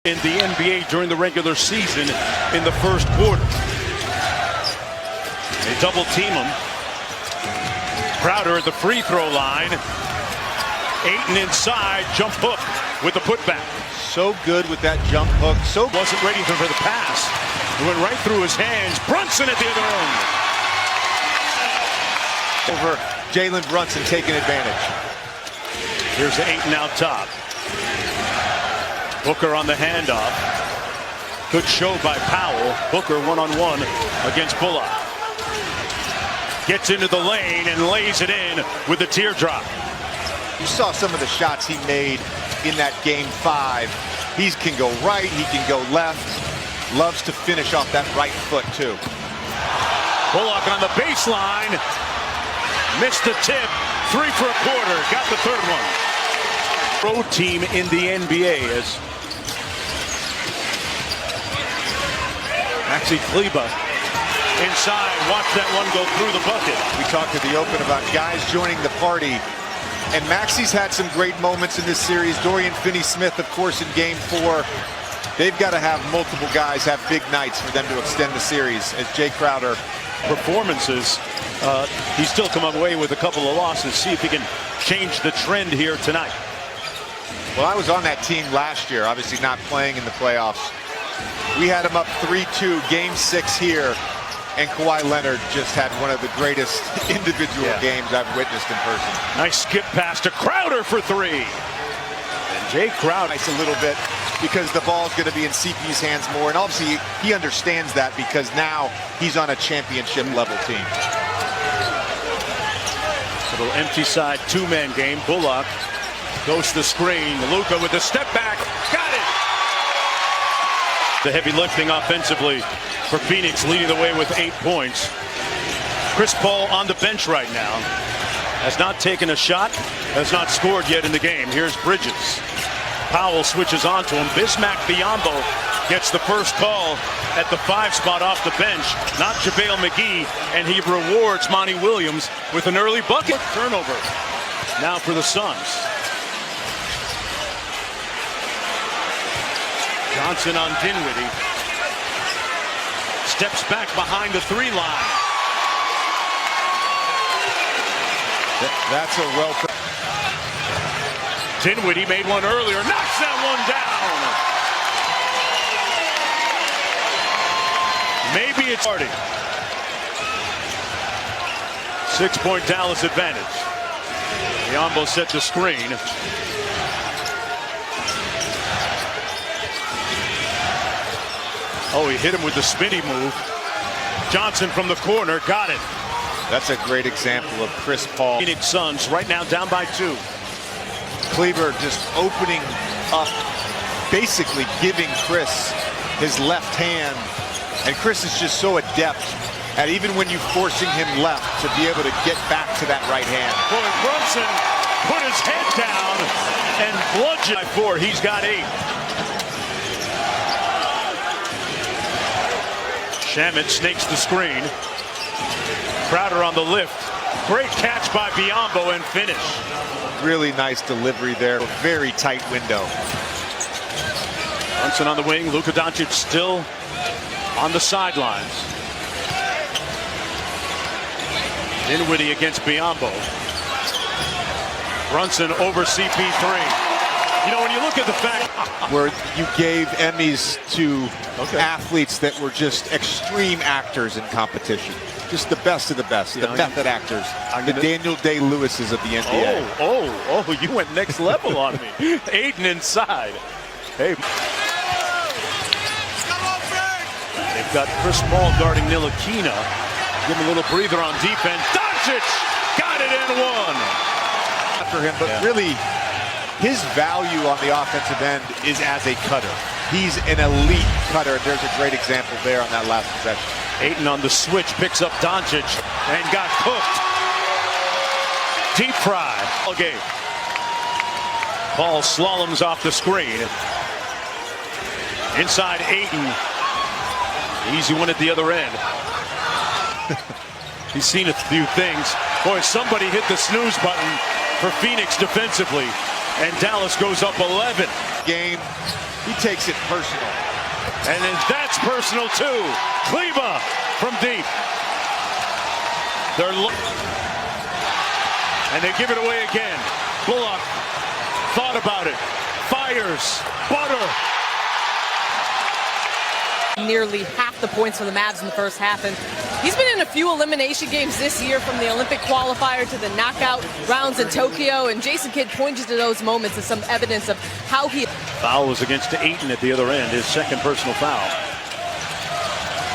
in the NBA during the regular season in the first quarter. They double team him. Crowder at the free throw line. Ayton inside, jump hook with the putback. So good with that jump hook. So wasn't ready for the pass. It went right through his hands. Brunson at the other end. Over Jalen Brunson taking advantage. Here's Ayton out top. Booker on the handoff. Good show by Powell. Booker one-on-one against Bullock. Gets into the lane and lays it in with the teardrop. You saw some of the shots he made in that game 5. He can go right, he can go left. Loves to finish off that right foot too. Bullock on the baseline. Missed the tip. 3 for a quarter. Got the third one. Road team in the NBA as Maxi Kleber inside. Watch that one go through the bucket. We talked at the open about guys joining the party. And Maxi's had some great moments in this series. Dorian Finney-Smith, of course, in game 4. They've got to have multiple guys have big nights for them to extend the series. As Jay Crowder performances, he's still come away with a couple of losses. See if he can change the trend here tonight. Well, I was on that team last year, obviously not playing in the playoffs. We had him up 3-2, game 6 here, and Kawhi Leonard just had one of the greatest individual games I've witnessed in person. Nice skip pass to Crowder for 3. And Jay Crowder. Nice a little bit because the ball's going to be in CP's hands more, and obviously he understands that because now he's on a championship level team. Little empty side 2-man game. Bullock goes to the screen. Luka with the step back. Got it! The heavy lifting offensively for Phoenix, leading the way with 8 points. Chris Paul on the bench right now. Has not taken a shot. Has not scored yet in the game. Here's Bridges. Powell switches onto him. Bismack Biyombo gets the first call at the 5 spot off the bench. Not JaVale McGee. And he rewards Monty Williams with an early bucket. Turnover now for the Suns. Johnson on Dinwiddie. Steps back behind the 3 line. That's a well. Dinwiddie made one earlier. Knocks that one down. Maybe it's starting. 6-point Dallas advantage. Biyombo set the screen. Oh, he hit him with the spinny move. Johnson from the corner, got it. That's a great example of Chris Paul. Phoenix Suns right now down by 2. Kleber just opening up, basically giving Chris his left hand. And Chris is just so adept at even when you're forcing him left to be able to get back to that right hand. Boy, Brunson put his head down and bludgeoned by 4. He's got 8. Shamet snakes the screen. Crowder on the lift. Great catch by Biyombo and finish. Really nice delivery there. A very tight window. Brunson on the wing. Luka Doncic still on the sidelines. Dinwiddie against Biyombo. Brunson over CP3. You know, when you look at the fact where you gave Emmys to athletes that were just extreme actors in competition. Just the best of the best, the method actors, the Daniel Day-Lewises of the NBA. Oh, you went next level on me. Ayton inside. Hey. They've got Chris Paul guarding Ntilikina. Give him a little breather on defense. Doncic got it and one. After him, but really, his value on the offensive end is as a cutter. He's an elite cutter. There's a great example there on that last possession. Ayton on the switch, picks up Doncic and got cooked. Deep fry. Okay. Paul slaloms off the screen. Inside Ayton. Easy one at the other end. He's seen a few things. Boy, somebody hit the snooze button for Phoenix defensively. And Dallas goes up 11. Game He takes it personal. And then that's personal too. Kleba from deep. And they give it away again. Bullock thought about it. Fires. Butter. Nearly half the points for the Mavs in the first half, and he's been in a few elimination games this year, from the Olympic qualifier to the knockout rounds in Tokyo, and Jason Kidd pointed to those moments as some evidence of how he... Foul was against Ayton at the other end, his second personal foul.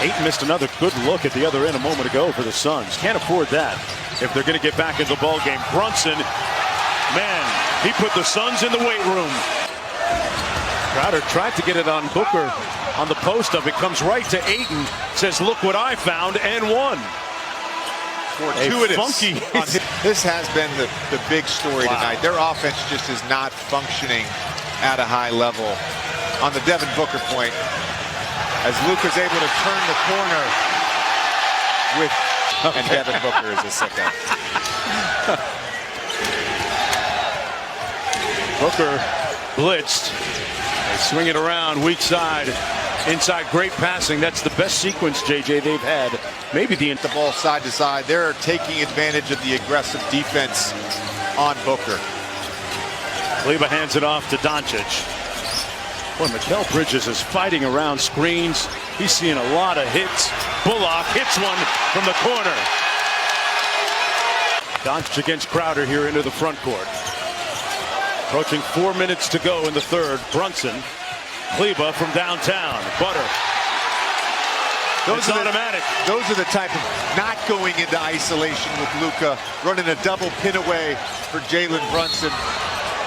Ayton missed another good look at the other end a moment ago for the Suns. Can't afford that if they're going to get back in the ball game. Brunson, man, he put the Suns in the weight room. Crowder tried to get it on Booker on the post up. It comes right to Ayton. Says, look what I found, and won. Fortuitous. Funky. This has been the big story tonight. Their offense just is not functioning at a high level. On the Devin Booker point, as Luka's able to turn the corner with, and Devin Booker is a sicko. Booker blitzed. They swing it around, weak side. Inside, great passing. That's the best sequence, JJ, they've had. Maybe the ball side to side. They're taking advantage of the aggressive defense on Booker. Kleba hands it off to Doncic. Boy, Mikal Bridges is fighting around screens. He's seeing a lot of hits. Bullock hits one from the corner. Doncic against Crowder here into the front court. Approaching 4 minutes to go in the third. Brunson. Kleba from downtown. Butter. Those are automatic. Those are the type of not going into isolation with Luka, running a double pin away for Jalen Brunson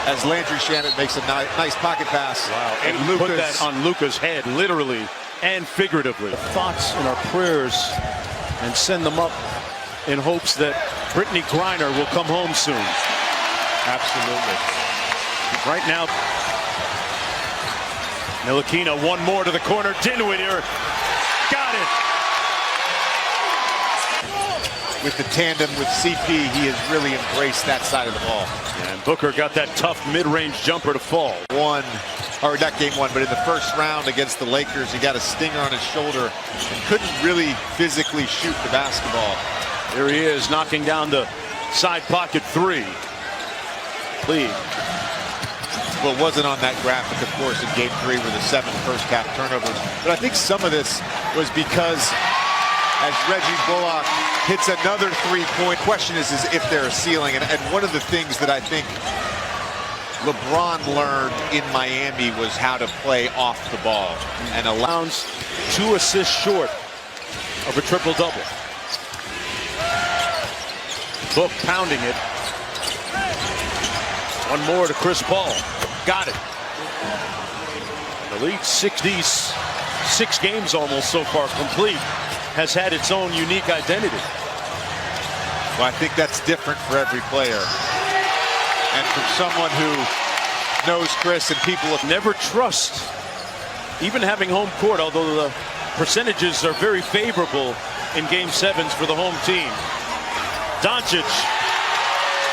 as Landry Shamet makes a nice pocket pass. Wow, and put that on Luka's head, literally and figuratively. Thoughts and our prayers, and send them up in hopes that Brittany Griner will come home soon. Absolutely. Right now, Ntilikina, one more to the corner. Dinwiddie got it. With the tandem with CP, he has really embraced that side of the ball. And Booker got that tough mid-range jumper to fall. Not game one, but in the first round against the Lakers, he got a stinger on his shoulder and couldn't really physically shoot the basketball. There he is, knocking down the side pocket three. Lead. Well, it wasn't on that graphic, of course, in Game 3 with the 7 first half turnovers. But I think some of this was because as Reggie Bullock hits another three-point, question is if they're a ceiling. And one of the things that I think LeBron learned in Miami was how to play off the ball and allows 2 assists short of a triple-double. Book pounding it. One more to Chris Paul. Got it. The lead 66 games almost so far complete has had its own unique identity. Well, I think that's different for every player. And from someone who knows Chris and people have never trust, even having home court, although the percentages are very favorable in Game 7s for the home team. Doncic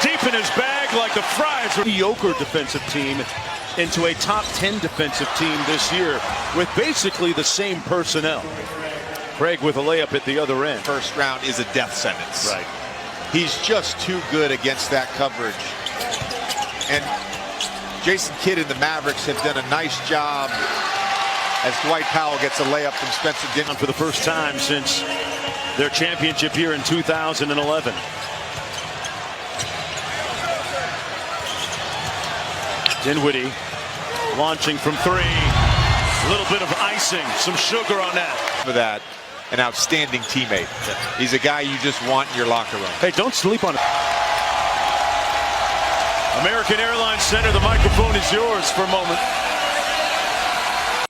deep in his bag like the Fries. Mediocre defensive team into a top 10 defensive team this year with basically the same personnel. Craig with a layup at the other end. First round is a death sentence. Right. He's just too good against that coverage. And Jason Kidd and the Mavericks have done a nice job as Dwight Powell gets a layup from Spencer Dinwiddie for the first time since their championship year in 2011. Dinwiddie launching from three. A little bit of icing, some sugar on that. For that, an outstanding teammate. He's a guy you just want in your locker room. Hey, don't sleep on it. American Airlines Center, the microphone is yours for a moment.